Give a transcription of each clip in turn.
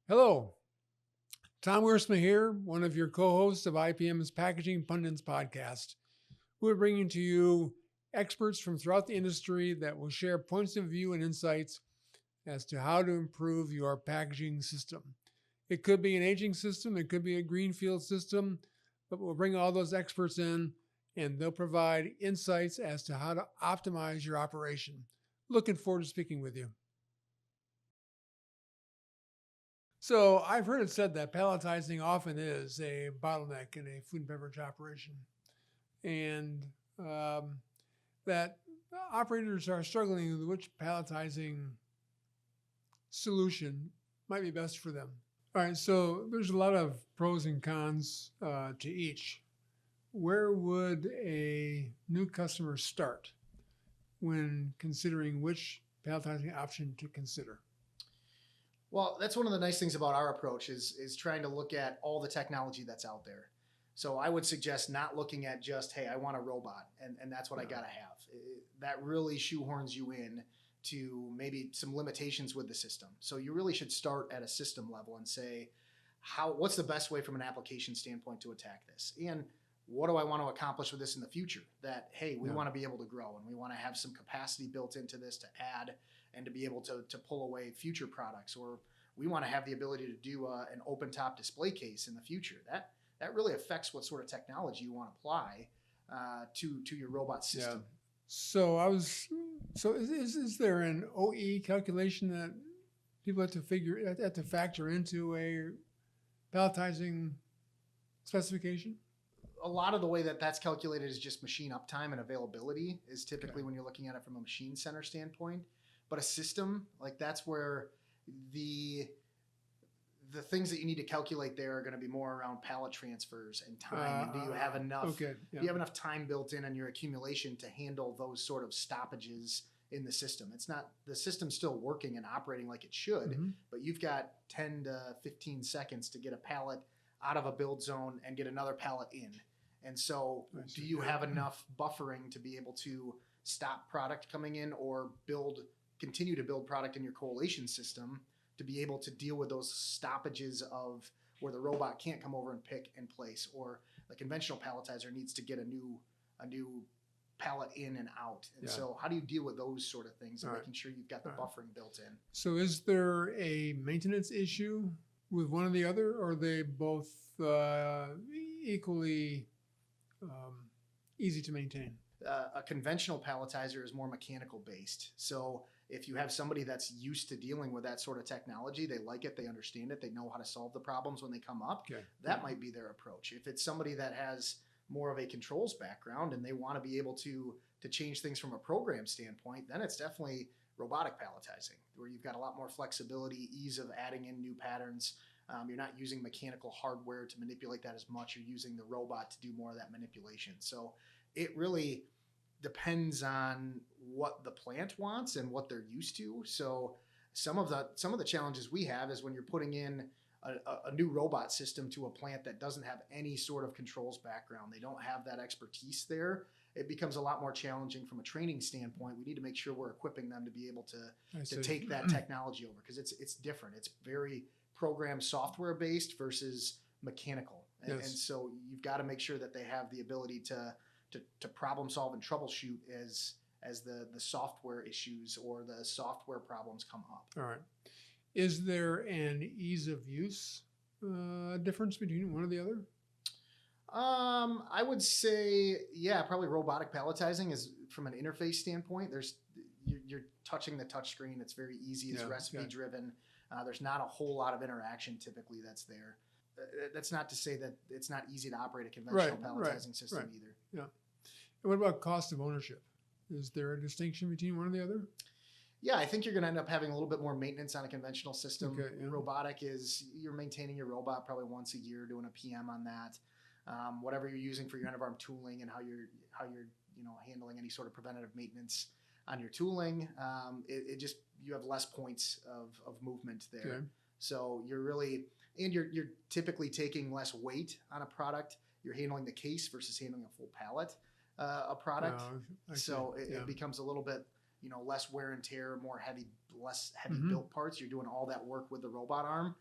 Hello, Tom Wiersma here, one of your co-hosts of IPM's Packaging Pundits podcast. We're bringing to you experts from throughout the industry that will share points of view and insights as to how to improve your packaging system. It could be an aging system, it could be a greenfield system, but we'll bring all those experts in and they'll provide insights as to how to optimize your operation. Looking forward to speaking with you. So I've heard it said that palletizing often is a bottleneck in a food and beverage operation, and that operators are struggling with which palletizing solution might be best for them. All right, so there's a lot of pros and cons to each. Where would a new customer start when considering which palletizing option to consider? Well, that's one of the nice things about our approach is trying to look at all the technology that's out there. So I would suggest not looking at just, hey, I want a robot and that's what I got to have. That really shoehorns you in to maybe some limitations with the system. So you really should start at a system level and say, what's the best way from an application standpoint to attack this? And what do I want to accomplish with this in the future? That, hey, we want to be able to grow and we want to have some capacity built into this to add and to be able to pull away future products, or we want to have the ability to do an open top display case in the future. That really affects what sort of technology you want to apply to your robot system. Yeah. So is there an OE calculation that people have to factor into a palletizing specification? A lot of the way that's calculated is just machine uptime and availability is typically when you're looking at it from a machine center standpoint. But a system, like that's where the things that you need to calculate there are going to be more around pallet transfers and time. And do you have enough? Okay, yeah. Do you have enough time built in on your accumulation to handle those sort of stoppages in the system? It's not, the system's still working and operating like it should, but you've got 10 to 15 seconds to get a pallet out of a build zone and get another pallet in. And so, do you have enough buffering to be able to stop product coming in or continue to build product in your collation system to be able to deal with those stoppages of where the robot can't come over and pick and place, or the conventional palletizer needs to get a new pallet in and out. And so how do you deal with those sort of things and making sure you've got the buffering built in? So is there a maintenance issue with one or the other, or are they both equally easy to maintain? A conventional palletizer is more mechanical based. So if you have somebody that's used to dealing with that sort of technology, they like it, they understand it, they know how to solve the problems when they come up, that might be their approach. If it's somebody that has more of a controls background and they want to be able to change things from a program standpoint, then it's definitely robotic palletizing, where you've got a lot more flexibility, ease of adding in new patterns. You're not using mechanical hardware to manipulate that as much. You're using the robot to do more of that manipulation. So it really depends on what the plant wants and what they're used to. So some of the challenges we have is when you're putting in a new robot system to a plant that doesn't have any sort of controls background. They don't have that expertise there. It becomes a lot more challenging from a training standpoint. We need to make sure we're equipping them to be able to take that technology over, because it's different. It's very program software based versus mechanical. And so you've got to make sure that they have the ability to problem solve and troubleshoot as the software issues or the software problems come up. All right. Is there an ease of use difference between one or the other? I would say, probably robotic palletizing is, from an interface standpoint, you're touching the touch screen. It's very easy. It's recipe driven. There's not a whole lot of interaction typically that's there. That's not to say that it's not easy to operate a conventional palletizing system either. Yeah. And what about cost of ownership? Is there a distinction between one or the other? Yeah, I think you're going to end up having a little bit more maintenance on a conventional system. Okay, yeah. Robotic is, you're maintaining your robot probably once a year, doing a PM on that. Whatever you're using for your end of arm tooling and how you're handling any sort of preventative maintenance on your tooling, it just, you have less points of movement there. Okay. So you're typically taking less weight on a product. You're handling the case versus handling a full pallet a product. So it becomes a little bit, less wear and tear, less heavy built parts. You're doing all that work with the robot arm.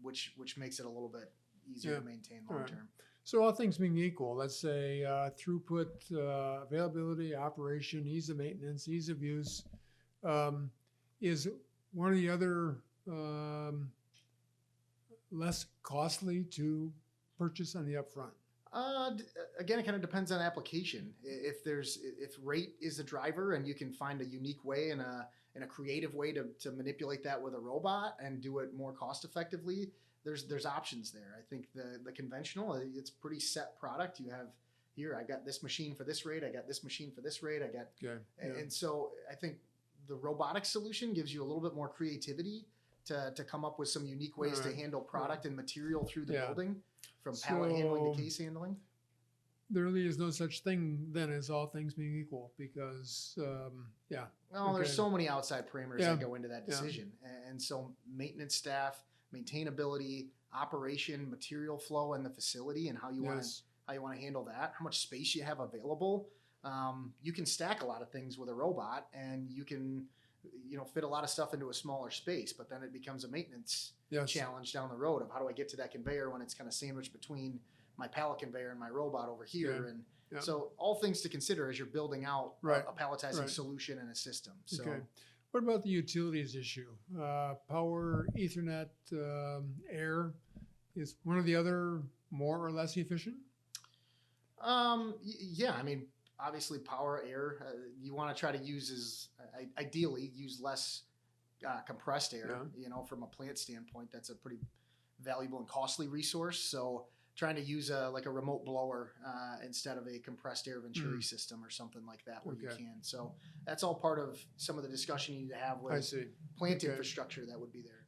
which makes it a little bit easier to maintain long term. So all things being equal, let's say throughput, availability, operation, ease of maintenance, ease of use, is one of the other less costly to purchase on the upfront? Again, it kind of depends on application. If rate is the driver and you can find a unique way and a creative way to manipulate that with a robot and do it more cost effectively, there's options there. I think the conventional, it's pretty set product. You have here, I got this machine for this rate, I got this machine for this rate, and so I think the robotic solution gives you a little bit more creativity to come up with some unique ways to handle product and material through the building, from pallet handling to case handling. There really is no such thing then as all things being equal, because there's so many outside parameters that go into that decision, and so maintenance staff, maintainability, operation, material flow in the facility, and how you want to handle that, how much space you have available. You can stack a lot of things with a robot, and you can fit a lot of stuff into a smaller space, but then it becomes a maintenance challenge down the road of how do I get to that conveyor when it's kind of sandwiched between my pallet conveyor and my robot over here. And so all things to consider as you're building out a palletizing solution and a system. So what about the utilities issue? Power, Ethernet, air, is one of the other more or less efficient? I mean, obviously power, air, you want to try to use ideally use less compressed air. From a plant standpoint, that's a pretty valuable and costly resource. So trying to use a remote blower instead of a compressed air Venturi system or something like that where you can. So that's all part of some of the discussion you need to have with plant infrastructure that would be there.